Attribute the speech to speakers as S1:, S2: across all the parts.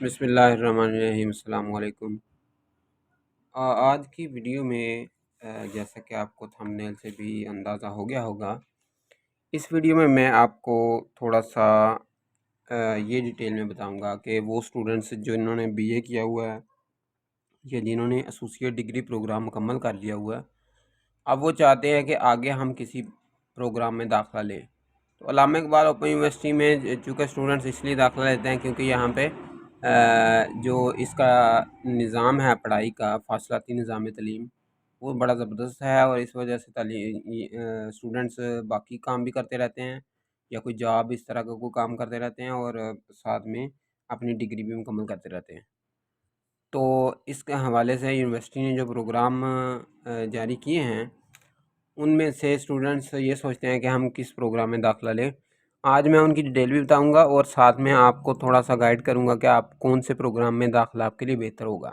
S1: بسم اللہ الرحمن الرحیم، السلام علیکم۔ آج کی ویڈیو میں جیسا کہ آپ کو تھمبنیل سے بھی اندازہ ہو گیا ہوگا، اس ویڈیو میں میں آپ کو تھوڑا سا یہ ڈیٹیل میں بتاؤں گا کہ وہ اسٹوڈنٹس جنہوں نے بی اے کیا ہوا ہے یا جنہوں نے ایسوسیٹ ڈگری پروگرام مکمل کر لیا ہوا ہے، اب وہ چاہتے ہیں کہ آگے ہم کسی پروگرام میں داخلہ لیں۔ تو علامہ اقبال اوپن یونیورسٹی میں چونکہ اسٹوڈنٹس اس لیے داخلہ لیتے ہیں کیونکہ یہاں پہ جو اس کا نظام ہے پڑھائی کا، فاصلاتی نظام تعلیم، وہ بڑا زبردست ہے، اور اس وجہ سے اسٹوڈنٹس باقی کام بھی کرتے رہتے ہیں یا کوئی جاب اس طرح کا کوئی کام کرتے رہتے ہیں، اور ساتھ میں اپنی ڈگری بھی مکمل کرتے رہتے ہیں۔ تو اس کے حوالے سے یونیورسٹی نے جو پروگرام جاری کیے ہیں، ان میں سے اسٹوڈنٹس یہ سوچتے ہیں کہ ہم کس پروگرام میں داخلہ لیں۔ آج میں ان کی ڈیٹیل بھی بتاؤں گا، اور ساتھ میں آپ کو تھوڑا سا گائیڈ کروں گا کہ آپ کون سے پروگرام میں داخلہ آپ کے لیے بہتر ہوگا۔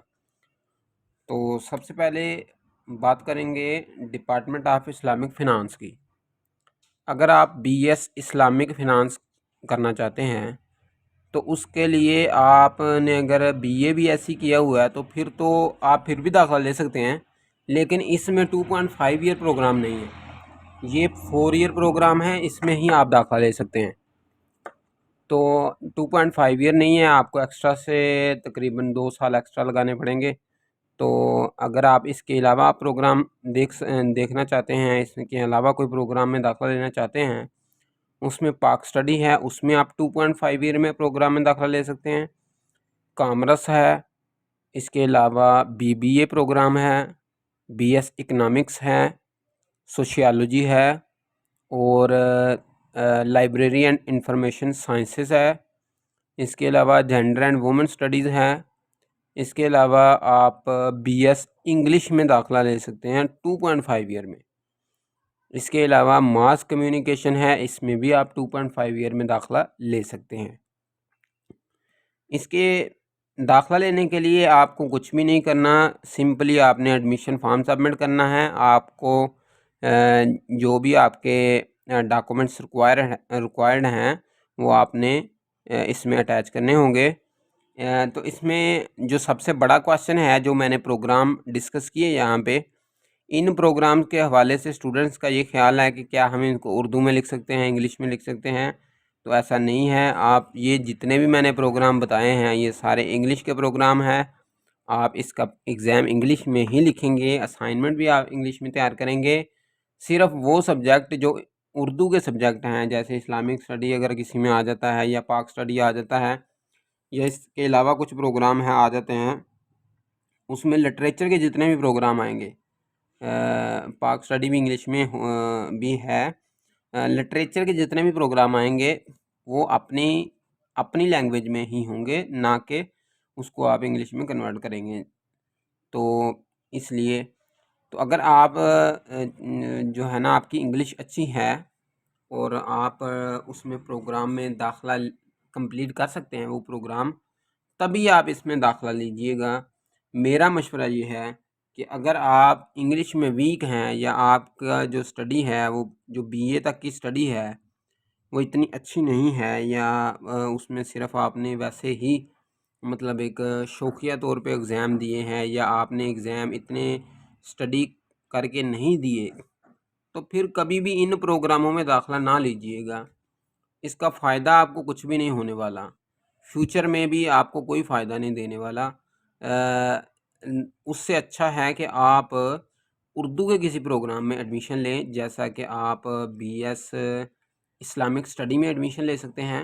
S1: تو سب سے پہلے بات کریں گے ڈپارٹمنٹ آف اسلامک فنانس کی۔ اگر آپ بی ایس اسلامک فنانس کرنا چاہتے ہیں تو اس کے لیے آپ نے اگر B A B S C کیا ہوا ہے تو آپ پھر بھی داخلہ لے سکتے ہیں، لیکن اس میں 2.5 ایئر پروگرام نہیں ہے، یہ 4 ایئر پروگرام ہے، اس میں ہی آپ داخلہ لے سکتے ہیں۔ تو 2.5 ایئر نہیں ہے، آپ کو ایکسٹرا سے تقریباً 2 سال ایکسٹرا لگانے پڑیں گے۔ تو اگر آپ اس کے علاوہ پروگرام دیکھنا چاہتے ہیں، اس کے علاوہ کوئی پروگرام میں داخلہ لینا چاہتے ہیں، اس میں پاک سٹڈی ہے، اس میں آپ 2.5 ایئر میں پروگرام میں داخلہ لے سکتے ہیں۔ کامرس ہے، اس کے علاوہ بی بی اے پروگرام ہے، بی ایس اکنامکس ہے، سوشیالوجی ہے، اور لائبریری اینڈ انفارمیشن سائنسز ہے۔ اس کے علاوہ جینڈر اینڈ وومن سٹڈیز ہے۔ اس کے علاوہ آپ بی ایس انگلش میں داخلہ لے سکتے ہیں 2.5 ایئر میں۔ اس کے علاوہ ماس کمیونیکیشن ہے، اس میں بھی آپ 2.5 ایئر میں داخلہ لے سکتے ہیں۔ اس کے داخلہ لینے کے لیے آپ کو کچھ بھی نہیں کرنا، سمپلی آپ نے ایڈمیشن فارم سبمٹ کرنا ہے۔ آپ کو جو بھی آپ کے ڈاکومنٹس ریکوائرڈ ہیں وہ آپ نے اس میں اٹیچ کرنے ہوں گے۔ تو اس میں جو سب سے بڑا کویشچن ہے جو میں نے پروگرام ڈسکس کیے یہاں پہ، ان پروگرام کے حوالے سے اسٹوڈنٹس کا یہ خیال ہے کہ کیا ہم ان کو اردو میں لکھ سکتے ہیں، انگلش میں لکھ سکتے ہیں؟ تو ایسا نہیں ہے۔ آپ یہ جتنے بھی میں نے پروگرام بتائے ہیں یہ سارے انگلش کے پروگرام ہیں، آپ اس کا ایگزام انگلش میں ہی لکھیں گے، اسائنمنٹ بھی آپ انگلش میں تیار کریں گے۔ صرف وہ سبجیکٹ جو اردو کے سبجیکٹ ہیں، جیسے اسلامک اسٹڈی اگر کسی میں آ جاتا ہے یا پاک اسٹڈی آ جاتا ہے، یا اس کے علاوہ کچھ پروگرام ہیں آ جاتے ہیں، اس میں لٹریچر کے جتنے بھی پروگرام آئیں گے، پاک اسٹڈی بھی انگلش میں بھی ہے، لٹریچر کے جتنے بھی پروگرام آئیں گے وہ اپنی لینگویج میں ہی ہوں گے، نہ کہ اس کو آپ انگلش میں کنورٹ کریں گے۔ تو اس لیے تو اگر آپ جو ہے نا آپ کی انگلش اچھی ہے اور آپ اس میں پروگرام میں داخلہ کمپلیٹ کر سکتے ہیں وہ پروگرام، تبھی آپ اس میں داخلہ لیجئے گا۔ میرا مشورہ یہ ہے کہ اگر آپ انگلش میں ویک ہیں یا آپ کا جو سٹڈی ہے وہ جو بی اے تک کی سٹڈی ہے وہ اتنی اچھی نہیں ہے، یا اس میں صرف آپ نے ویسے ہی مطلب ایک شوقیہ طور پہ ایگزام دیے ہیں، یا آپ نے ایگزام اتنے سٹڈی کر کے نہیں دیے، تو پھر کبھی بھی ان پروگراموں میں داخلہ نہ لیجئے گا۔ اس کا فائدہ آپ کو کچھ بھی نہیں ہونے والا، فیوچر میں بھی آپ کو کوئی فائدہ نہیں دینے والا۔ اس سے اچھا ہے کہ آپ اردو کے کسی پروگرام میں ایڈمیشن لیں، جیسا کہ آپ بی ایس اسلامک اسٹڈی میں ایڈمیشن لے سکتے ہیں،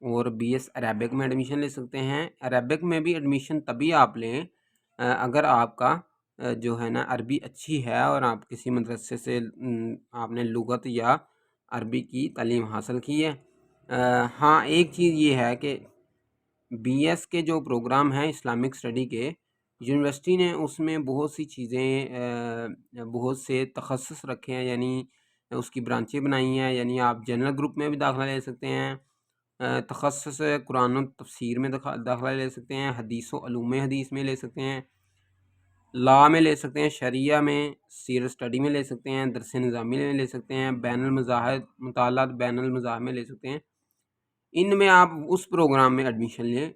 S1: اور بی ایس عربک میں ایڈمیشن لے سکتے ہیں۔ عربک میں بھی ایڈمیشن تبھی آپ لیں اگر آپ کا جو ہے نا عربی اچھی ہے اور آپ کسی مدرسے سے آپ نے لغت یا عربی کی تعلیم حاصل کی ہے۔ ہاں ایک چیز یہ ہے کہ بی ایس کے جو پروگرام ہیں اسلامک اسٹڈی کے، یونیورسٹی نے اس میں بہت سی چیزیں بہت سے تخصص رکھے ہیں، یعنی اس کی برانچیں بنائی ہیں، یعنی آپ جنرل گروپ میں بھی داخلہ لے سکتے ہیں، تخصص قرآن و تفسیر میں داخلہ لے سکتے ہیں، حدیث و علوم حدیث میں لے سکتے ہیں، لا میں لے سکتے ہیں، شریعہ میں، سیرت اسٹڈی میں لے سکتے ہیں، درس نظامی میں لے سکتے ہیں، بین المذاہب مطالعات بین المذاہب میں لے سکتے ہیں۔ ان میں آپ اس پروگرام میں ایڈمیشن لیں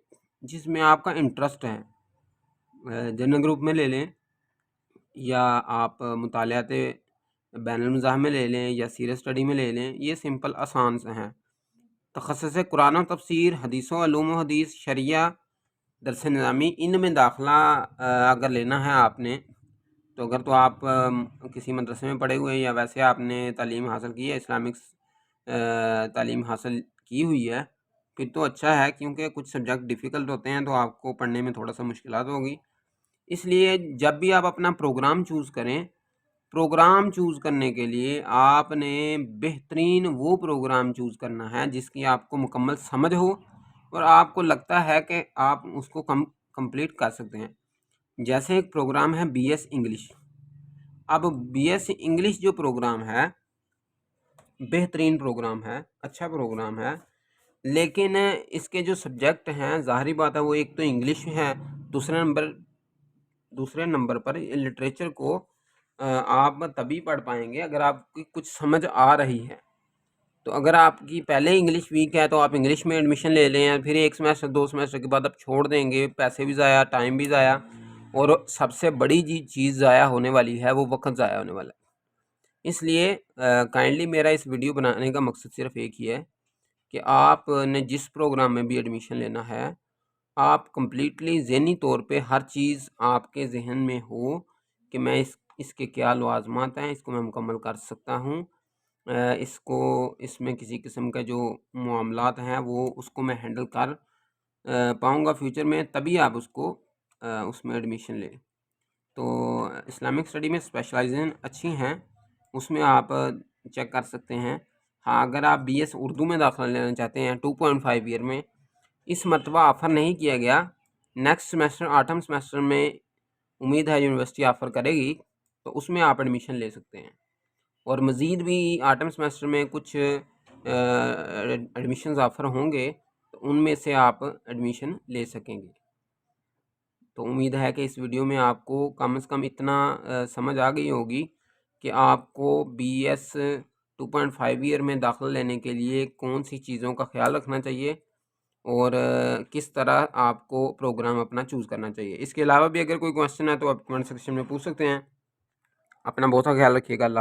S1: جس میں آپ کا انٹرسٹ ہے، جنرل گروپ میں لے لیں یا آپ مطالعات بین المذاہب میں لے لیں یا سیرت اسٹڈی میں لے لیں، یہ سمپل آسان سے ہیں۔ تخصص قرآن و تفسیر، حدیث و علوم و حدیث، شریعہ، درس نظامی، ان میں داخلہ اگر لینا ہے آپ نے، تو اگر تو آپ کسی مدرسے میں پڑھے ہوئے ہیں یا ویسے آپ نے تعلیم حاصل کی ہے، اسلامک تعلیم حاصل کی ہوئی ہے، پھر تو اچھا ہے، کیونکہ کچھ سبجیکٹ ڈیفیکلٹ ہوتے ہیں تو آپ کو پڑھنے میں تھوڑا سا مشکلات ہوگی۔ اس لیے جب بھی آپ اپنا پروگرام چوز کریں، پروگرام چوز کرنے کے لیے آپ نے بہترین وہ پروگرام چوز کرنا ہے جس کی آپ کو مکمل سمجھ ہو اور آپ کو لگتا ہے کہ آپ اس کو کمپلیٹ کر سکتے ہیں۔ جیسے ایک پروگرام ہے بی ایس انگلش۔ اب بی ایس انگلش جو پروگرام ہے، بہترین پروگرام ہے، اچھا پروگرام ہے، لیکن اس کے جو سبجیکٹ ہیں ظاہری بات ہے وہ ایک تو انگلش ہے، دوسرے نمبر پر لٹریچر کو آپ تبھی پڑھ پائیں گے اگر آپ کی کچھ سمجھ آ رہی ہے۔ تو اگر آپ کی پہلے انگلش ویک ہے تو آپ انگلش میں ایڈمیشن لے لیں، پھر 1 سیمسٹر 2 سیمسٹر کے بعد آپ چھوڑ دیں گے، پیسے بھی ضائع، ٹائم بھی ضائع، اور سب سے بڑی چیز ضائع ہونے والی ہے وہ وقت ضائع ہونے والا ہے۔ اس لیے کائنڈلی میرا اس ویڈیو بنانے کا مقصد صرف ایک ہی ہے کہ آپ نے جس پروگرام میں بھی ایڈمیشن لینا ہے، آپ کمپلیٹلی ذہنی طور پہ ہر چیز آپ کے ذہن میں ہو کہ میں اس کے کیا لوازمات ہیں، اس کو میں مکمل کر سکتا ہوں، اس میں کسی قسم کا جو معاملات ہیں وہ اس کو میں ہینڈل کر پاؤں گا فیوچر میں، تبھی آپ اس میں ایڈمیشن لیں۔ تو اسلامک اسٹڈی میں اسپیشلائزیشن اچھی ہیں، اس میں آپ چیک کر سکتے ہیں۔ ہاں، اگر آپ بی ایس اردو میں داخلہ لینا چاہتے ہیں 2.5 ایئر میں، اس مرتبہ آفر نہیں کیا گیا، نیکسٹ سیمسٹر آٹم سیمسٹر میں امید ہے یونیورسٹی آفر کرے گی، تو اس میں آپ ایڈمیشن لے سکتے ہیں، اور مزید بھی آٹم سیمسٹر میں کچھ ایڈمیشنز آفر ہوں گے تو ان میں سے آپ ایڈمیشن لے سکیں گے۔ تو امید ہے کہ اس ویڈیو میں آپ کو کم از کم اتنا سمجھ آ گئی ہوگی کہ آپ کو بی ایس 2.5 ایئر میں داخلہ لینے کے لیے کون سی چیزوں کا خیال رکھنا چاہیے اور کس طرح آپ کو پروگرام اپنا چوز کرنا چاہیے۔ اس کے علاوہ بھی اگر کوئی کویسچن ہے تو آپ کمنٹ سیکشن میں پوچھ سکتے ہیں۔ اپنا بہت سا خیال رکھیے گا۔ اللہ